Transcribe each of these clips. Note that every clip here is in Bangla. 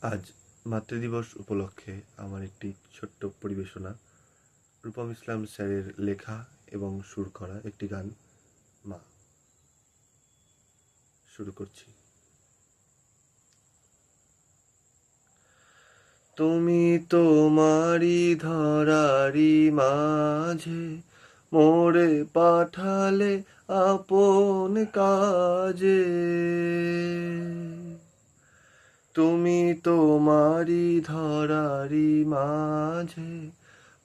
আজ মাতৃদিবস উপলক্ষে আমার একটি ছোট্ট পরিবেশনা রূপম ইসলাম স্যারের লেখা এবং সুর করা একটি গান মা। শুরু করছি। তুমি তোমারি ধরারি মাঝে মোরে পাঠালে আপন কাজে। তুমি তোমারি ধরারি মাঝে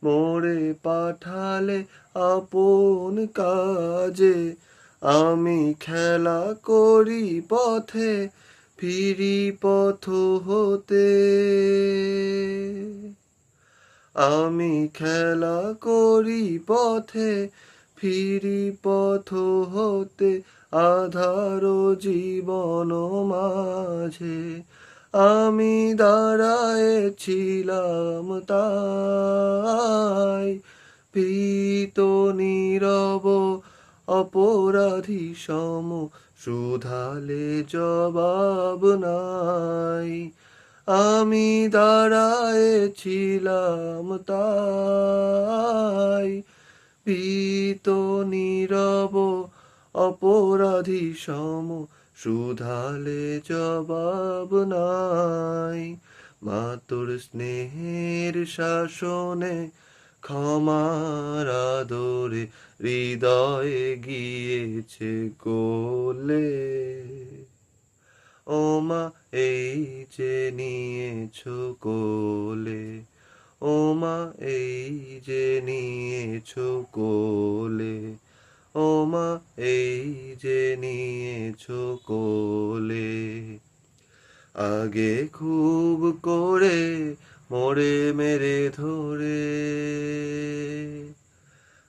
মোরে পাঠালে আপন কাজে। আমি খেলা করি পথে ফিরি পথ হতে। আমি খেলা করি পথে ফিরি পথ হতে। আধার জীবন মাঝে আমি দাঁড়ায়েছিলাম তাই। ভীত নীরব অপরাধী সম শুধালে জবাব নাই। আমি দাঁড়ায়েছিলাম তাই। ভীত নীরব অপরাধী সম শুধালে জবাব নাই। মা তোর স্নেহের শাসনে ক্ষমার আদরে হৃদয়ে গিয়েছে কোলে। ও মা এই যে নিয়েছো কোলে। ও মা এই যে নিয়েছো কোলে। ও মা এই যে নিয়েছো কোলে। আগে খুব করে মোরে মেরে ধরে।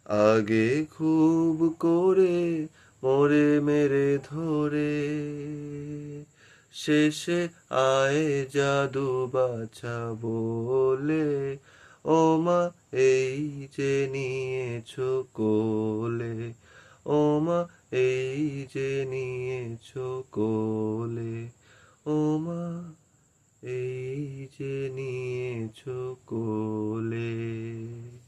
আগে খুব করে মোরে মেরে ধরে। শেষে আয় জাদু বাছা বলে। ও মা এই যে নিয়েছো কোলে। ও মা এই যে নিয়েছো কোলে। ও মা এই যে নিয়েছো কোলে।